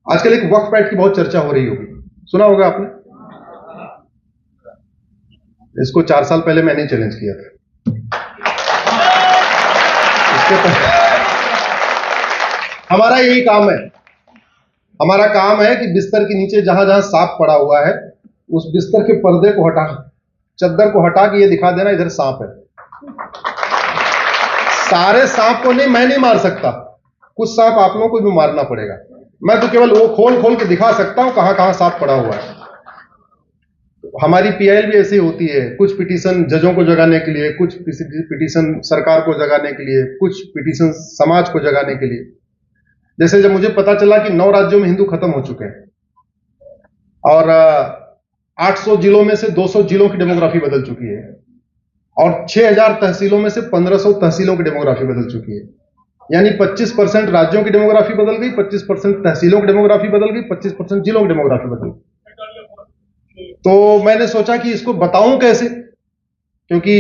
आजकल एक वक्फ एक्ट की बहुत चर्चा हो रही होगी, सुना होगा आपने। इसको 4 साल पहले मैंने चैलेंज किया था। हमारा यही काम है, हमारा काम है कि बिस्तर के नीचे जहां जहां सांप पड़ा हुआ है, उस बिस्तर के पर्दे को हटा, चद्दर को हटा के ये दिखा देना इधर सांप है। सारे सांप को नहीं, मैं नहीं मार सकता, कुछ सांप आप लोगों को भी मारना पड़ेगा। मैं तो केवल वो खोल खोल के दिखा सकता हूं कहां कहां सांप पड़ा हुआ है। हमारी पीआईएल भी ऐसी होती है, कुछ पिटीशन जजों को जगाने के लिए, कुछ पिटीशन सरकार को जगाने के लिए, कुछ पिटीशन समाज को जगाने के लिए। जैसे जब मुझे पता चला कि 9 राज्यों में हिंदू खत्म हो चुके हैं और 800 जिलों में से 200 जिलों की डेमोग्राफी बदल चुकी है और 6000 तहसीलों में से 1500 तहसीलों की डेमोग्राफी बदल चुकी है, यानी 25% राज्यों की डेमोग्राफी बदल गई, 25% तहसीलों की डेमोग्राफी बदल गई, 25% जिलों की डेमोग्राफी बदल गई। तो मैंने सोचा कि इसको बताऊं कैसे, क्योंकि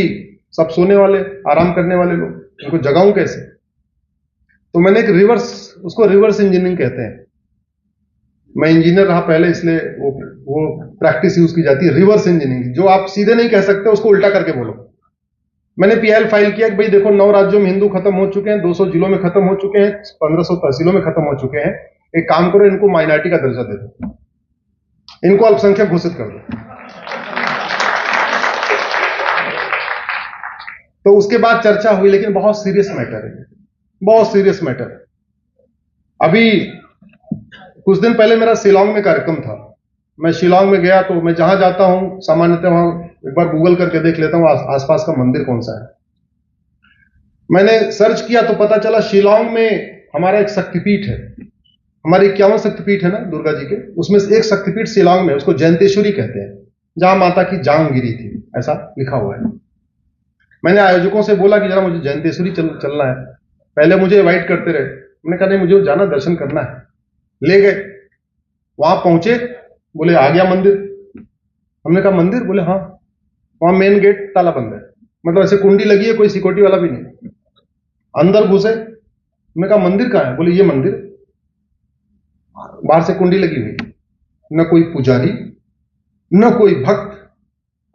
सब सोने वाले, आराम करने वाले लोग, इनको जगाऊं कैसे। तो मैंने एक उसको रिवर्स इंजीनियरिंग कहते हैं। मैं इंजीनियर रहा पहले, इसलिए वो प्रैक्टिस यूज की जाती है, रिवर्स इंजीनियरिंग। जो आप सीधे नहीं कह सकते उसको उल्टा करके बोलो। मैंने पीआईएल फाइल किया कि भाई देखो 9 राज्यों में हिंदू खत्म हो चुके हैं, 200 जिलों में खत्म हो चुके हैं, 1500 तहसीलों में खत्म हो चुके हैं। एक काम करो, इनको माइनॉरिटी का दर्जा दे दो, इनको अल्पसंख्यक घोषित कर दो। तो उसके बाद चर्चा हुई, लेकिन बहुत सीरियस मैटर है, बहुत सीरियस मैटर है। अभी कुछ दिन पहले मेरा शिलांग में कार्यक्रम था। मैं शिलांग में गया तो मैं जहां जाता हूं सामान्यतः वहां एक बार गूगल करके देख लेता हूं आसपास का मंदिर कौन सा है। मैंने सर्च किया तो पता चला शिलांग में हमारा एक शक्तिपीठ है, हमारे 51 शक्तिपीठ है ना दुर्गा जी के, उसमें से एक शक्तिपीठ शिलांग में, उसको जयंतेश्वरी कहते हैं, जहां माता की जांग गिरी थी, ऐसा लिखा हुआ है। मैंने आयोजकों से बोला कि जरा मुझे जयंतेश्वरी चलना है। पहले मुझे इनवाइट करते रहे, मैंने कहा नहीं मुझे जाना, दर्शन करना है। ले गए, वहां पहुंचे, बोले आ गया मंदिर। हमने कहा मंदिर? बोले हाँ, वहां मेन गेट ताला बंद है, मतलब ऐसे कुंडी लगी है, कोई सिक्योरिटी वाला भी नहीं। अंदर घुसे, हमने कहा मंदिर कहां है? बोले ये मंदिर। बाहर से कुंडी लगी हुई, न कोई पुजारी न कोई भक्त,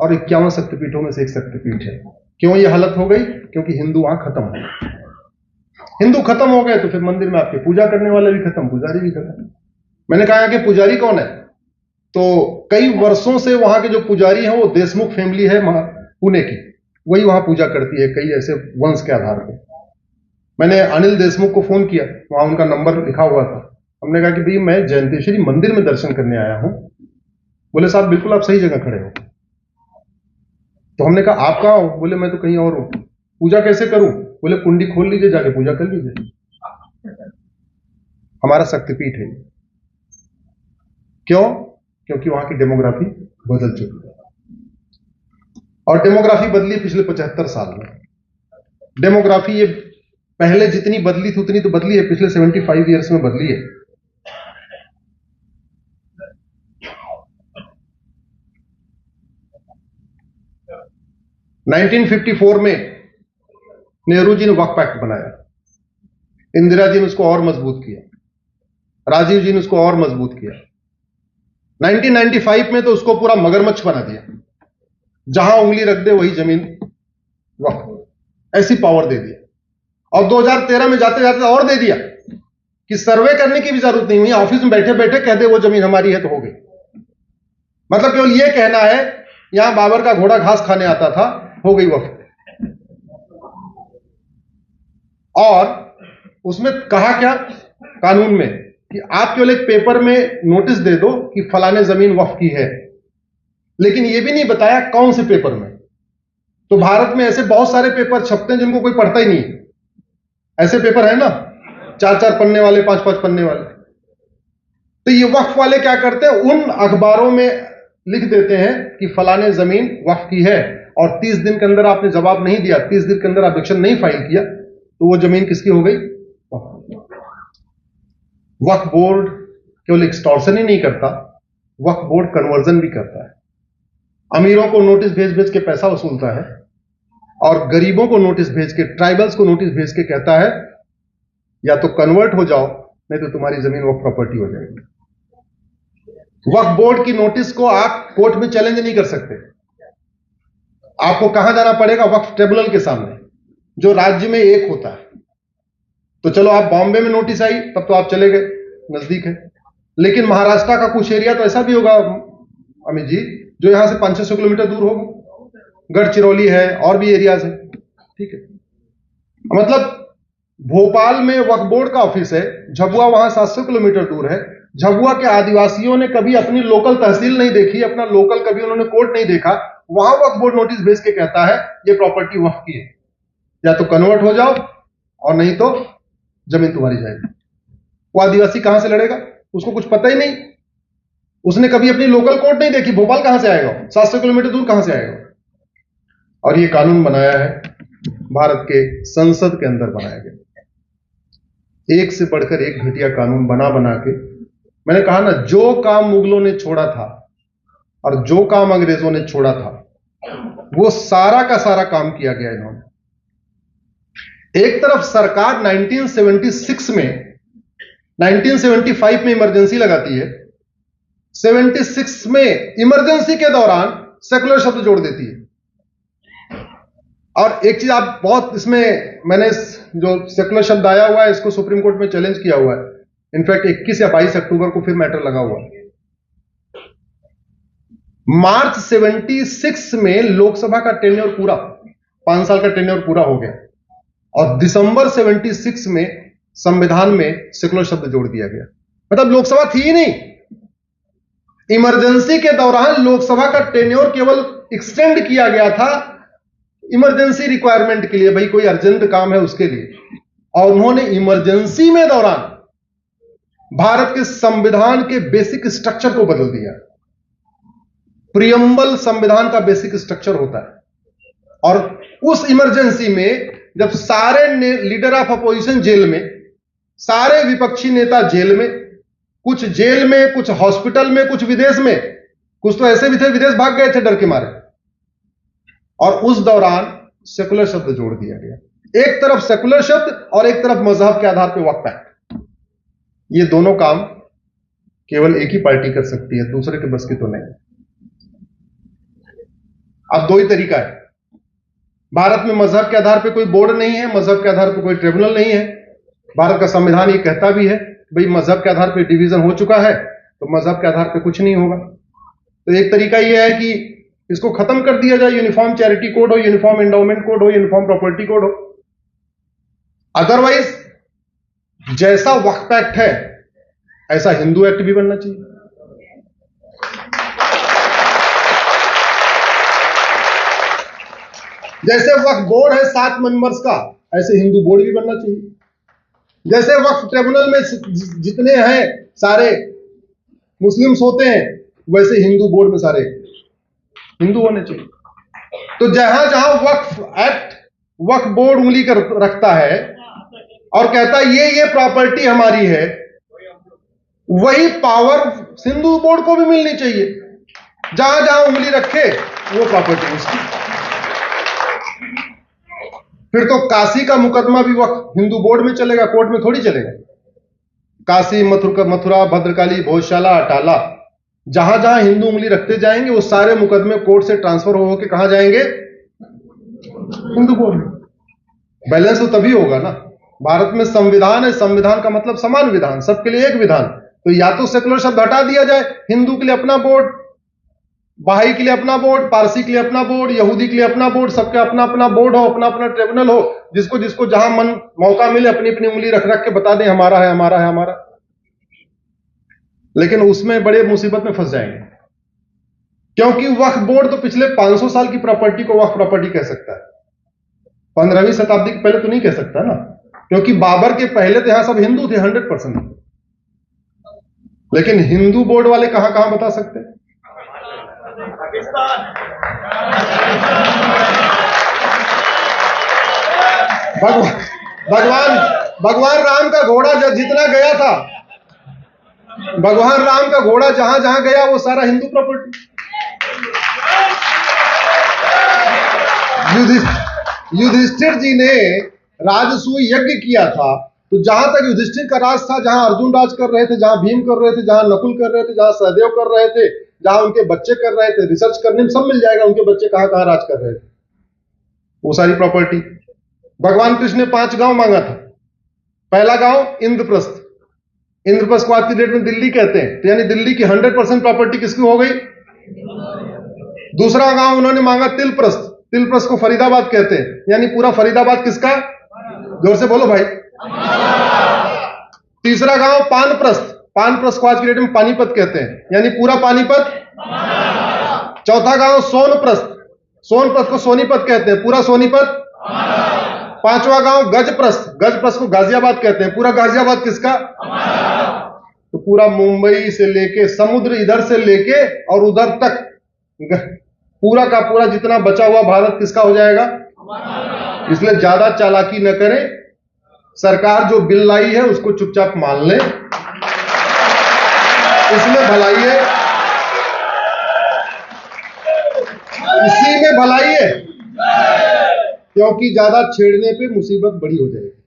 और 51 शक्तिपीठों में से एक शक्तिपीठ है। क्यों ये हालत हो गई? क्योंकि हिंदू वहां खत्म हो गए। हिंदू खत्म हो गए तो फिर मंदिर में आपके पूजा करने वाले भी खत्म, पुजारी भी खत्म। मैंने कहा कि पुजारी कौन है? तो कई वर्षों से वहां के जो पुजारी हैं वो देशमुख फैमिली है पुणे की, वही वहां पूजा करती है, कई ऐसे वंश के आधार पर। मैंने अनिल देशमुख को फोन किया, वहां उनका नंबर लिखा हुआ था। हमने कहा कि भाई मैं जयंतेश्वरी मंदिर में दर्शन करने आया हूं। बोले साहब बिल्कुल आप सही जगह खड़े हो। तो हमने कहा आप कहां हो? बोले मैं तो कहीं और हूं। पूजा कैसे करूं? बोले कुंडी खोल लीजिए, जाके पूजा कर लीजिए। हमारा शक्तिपीठ है। क्यों? क्योंकि वहां की डेमोग्राफी बदल चुकी है, और डेमोग्राफी बदली पिछले 75 साल में। डेमोग्राफी ये पहले जितनी बदली थी उतनी तो बदली है, पिछले 75 ईयर्स में बदली है। नाइनटीन 1954 में नेहरू जी ने वक्फ एक्ट बनाया, इंदिरा जी ने उसको और मजबूत किया, राजीव जी ने उसको और मजबूत किया। 1995 में तो उसको पूरा मगरमच्छ बना दिया, जहां उंगली रख दे वही जमीन वक्फ, ऐसी पावर दे दिया। और 2013 में जाते जाते और दे दिया कि सर्वे करने की भी जरूरत नहीं हुई, ऑफिस में बैठे बैठे कह दे वो जमीन हमारी है तो हो गई। मतलब केवल यह कहना है यहां बाबर का घोड़ा घास खाने आता था, हो गई वक्फ। और उसमें कहा क्या कानून में कि आप केवल एक पेपर में नोटिस दे दो कि फलाने जमीन वक्फ की है, लेकिन यह भी नहीं बताया कौन से पेपर में। तो भारत में ऐसे बहुत सारे पेपर छपते हैं जिनको कोई पढ़ता ही नहीं। ऐसे पेपर है ना, 4-4 पन्ने वाले, 5-5 पन्ने वाले। तो ये वक्फ वाले क्या करते हैं, उन अखबारों में लिख देते हैं कि फलाने जमीन वक्फ की है, और 30 दिन के अंदर आपने जवाब नहीं दिया, 30 दिन के अंदर ऑब्जेक्शन नहीं फाइल किया, तो वो जमीन किसकी हो गई? वक्फ बोर्ड केवल एक्सटॉर्शन ही नहीं करता, वक्फ बोर्ड कन्वर्जन भी करता है। अमीरों को नोटिस भेज भेज के पैसा वसूलता है, और गरीबों को नोटिस भेज के, ट्राइबल्स को नोटिस भेज के कहता है या तो कन्वर्ट हो जाओ, नहीं तो तुम्हारी जमीन वक्फ प्रॉपर्टी हो जाएगी। वक्फ बोर्ड की नोटिस को आप कोर्ट में चैलेंज नहीं कर सकते। आपको कहां जाना पड़ेगा? वक्फ ट्रिब्यूनल के सामने, जो राज्य में एक होता है। तो चलो, आप बॉम्बे में नोटिस आई तब तो आप चले गए, नजदीक है। लेकिन महाराष्ट्र का कुछ एरिया तो ऐसा भी होगा अमित जी, जो यहां से 500-600 किलोमीटर दूर होगा, गढ़चिरौली है और भी एरियाज है, ठीक है। मतलब भोपाल में वक्फ बोर्ड का ऑफिस है, झबुआ वहां 700 किलोमीटर दूर है। झबुआ के आदिवासियों ने कभी अपनी लोकल तहसील नहीं देखी, अपना लोकल कभी उन्होंने कोर्ट नहीं देखा, वहां वक्फ बोर्ड नोटिस भेज के कहता है ये प्रॉपर्टी वक्फ की है, या तो कन्वर्ट हो जाओ और नहीं तो जमीन तुम्हारी जाएगी। वो आदिवासी कहां से लड़ेगा? उसको कुछ पता ही नहीं, उसने कभी अपनी लोकल कोर्ट नहीं देखी। भोपाल कहां से आएगा? 700 किलोमीटर दूर कहां से आएगा? और ये कानून बनाया है भारत के संसद के अंदर बनाया गया, एक से बढ़कर एक घटिया कानून बना बना के। मैंने कहा ना, जो काम मुगलों ने छोड़ा था और जो काम अंग्रेजों ने छोड़ा था, वो सारा का सारा काम किया गया इन्होंने। एक तरफ सरकार 1976 में 1975 में इमरजेंसी लगाती है, 76 में इमरजेंसी के दौरान सेकुलर शब्द जोड़ देती है। और एक चीज आप बहुत इसमें, मैंने जो सेकुलर शब्द आया हुआ है इसको सुप्रीम कोर्ट में चैलेंज किया हुआ है। इनफैक्ट 21 या 22 अक्टूबर को फिर मैटर लगा हुआ है। मार्च 76 में लोकसभा का टेन्योर पूरा, 5 साल का टेन्योर पूरा हो गया, और दिसंबर 76 में संविधान में सेकुलर शब्द जोड़ दिया गया। मतलब लोकसभा थी ही नहीं। इमरजेंसी के दौरान लोकसभा का टेन्योर केवल एक्सटेंड किया गया था इमरजेंसी रिक्वायरमेंट के लिए, भाई कोई अर्जेंट काम है उसके लिए। और उन्होंने इमरजेंसी में दौरान भारत के संविधान के बेसिक स्ट्रक्चर को बदल दिया। प्रियम्बल संविधान का बेसिक स्ट्रक्चर होता है, और उस इमरजेंसी में जब सारे लीडर ऑफ अपोजिशन जेल में, सारे विपक्षी नेता जेल में, कुछ जेल में, कुछ हॉस्पिटल में, कुछ विदेश में, कुछ तो ऐसे भी थे विदेश भाग गए थे डर के मारे, और उस दौरान सेकुलर शब्द जोड़ दिया गया। एक तरफ सेकुलर शब्द और एक तरफ मजहब के आधार पर वक्फ एक्ट। ये दोनों काम केवल एक ही पार्टी कर सकती है, दूसरे के बस की तो नहीं। अब दो ही तरीका है। भारत में मजहब के आधार पर कोई बोर्ड नहीं है, मजहब के आधार पर कोई ट्रिब्यूनल नहीं है। भारत का संविधान ये कहता भी है भाई मजहब के आधार पर डिवीजन हो चुका है, तो मजहब के आधार पर कुछ नहीं होगा। तो एक तरीका यह है कि इसको खत्म कर दिया जाए, यूनिफॉर्म चैरिटी कोड हो, यूनिफॉर्म एंडोमेंट कोड हो, यूनिफॉर्म प्रॉपर्टी कोड हो। अदरवाइज जैसा वक्फ एक्ट है ऐसा हिंदू एक्ट भी बनना चाहिए। जैसे वक्फ बोर्ड है 7 मेंबर्स का, ऐसे हिंदू बोर्ड भी बनना चाहिए। जैसे वक्फ ट्रिब्यूनल में जितने हैं सारे मुस्लिम्स होते हैं, वैसे हिंदू बोर्ड में सारे हिंदू होने चाहिए। तो जहां जहां वक्फ एक्ट, वक्फ बोर्ड उंगली कर रखता है और कहता है ये प्रॉपर्टी हमारी है, वही पावर हिंदू बोर्ड को भी मिलनी चाहिए। जहां जहां उंगली रखे वो प्रॉपर्टी उसकी। फिर तो काशी का मुकदमा भी वक्त हिंदू बोर्ड में चलेगा, कोर्ट में थोड़ी चलेगा। काशी, मथुरा, भद्रकाली, भोजशाला, अटाला, जहां जहां हिंदू उंगली रखते जाएंगे वो सारे मुकदमे कोर्ट से ट्रांसफर हो के कहां जाएंगे? हिंदू बोर्ड में। बैलेंस तो तभी होगा ना। भारत में संविधान है, संविधान का मतलब समान विधान, सबके लिए एक विधान। तो या तो सेकुलर शब्द हटा दिया जाए, हिंदू के लिए अपना बोर्ड, बहाई के लिए अपना बोर्ड, पारसी के लिए अपना बोर्ड, यहूदी के लिए अपना बोर्ड, सबके अपना अपना बोर्ड हो, अपना अपना ट्रिब्यूनल हो, जिसको जिसको जहां मन मौका मिले अपनी अपनी उंगली रख रख के बता दें हमारा है, हमारा है, हमारा। लेकिन उसमें बड़े मुसीबत में फंस जाएंगे, क्योंकि वक्फ बोर्ड तो पिछले 500 साल की प्रॉपर्टी को वक्फ प्रॉपर्टी कह सकता है, 15वीं शताब्दी के पहले तो नहीं कह सकता ना, क्योंकि बाबर के पहले तो यहां सब हिंदू थे 100%। लेकिन हिंदू बोर्ड वाले कहां कहां बता सकते हैं? भगवान राम का घोड़ा जितना गया था, भगवान राम का घोड़ा जहां जहां गया वो सारा हिंदू प्रॉपर्टी। युधिष्ठिर जी ने राजसूय यज्ञ किया था, तो जहां तक युधिष्ठिर का राज था, जहां अर्जुन राज कर रहे थे, जहां भीम कर रहे थे, जहां नकुल कर रहे थे, जहां सहदेव कर रहे थे, जहां उनके बच्चे कर रहे थे, रिसर्च करने में सब मिल जाएगा उनके बच्चे कहां कहां राज कर रहे थे, वो सारी प्रॉपर्टी। भगवान कृष्ण ने 5 गांव मांगा था। पहला गांव इंद्रप्रस्थ, इंद्रप्रस्थ को आज की डेट में दिल्ली कहते हैं, तो यानी दिल्ली की 100% प्रॉपर्टी किसकी हो गई? दूसरा गांव उन्होंने मांगा तिलप्रस्थ, तिलप्रस्थ को फरीदाबाद कहते हैं, यानी पूरा फरीदाबाद किसका? जोर से बोलो भाई। तीसरा गांव पानप्रस्थ, पानप्रस्थ को आज की डेट में पानीपत कहते हैं, यानी पूरा पानीपत। चौथा गांव सोनप्रस्थ, सोनप्रस्थ को सोनीपत कहते हैं, पूरा सोनीपत। पांचवा गांव गजप्रस्थ, गजप्रस्थ को गाजियाबाद कहते हैं, पूरा गाजियाबाद किसका? तो पूरा मुंबई से लेके समुद्र इधर से लेके और उधर तक पूरा का पूरा जितना बचा हुआ भारत किसका हो जाएगा? इसलिए ज्यादा चालाकी न करें, सरकार जो बिल लाई है उसको चुपचाप मान लें, इसमें भलाई है, इसी में भलाई है, क्योंकि ज्यादा छेड़ने पे मुसीबत बड़ी हो जाएगी।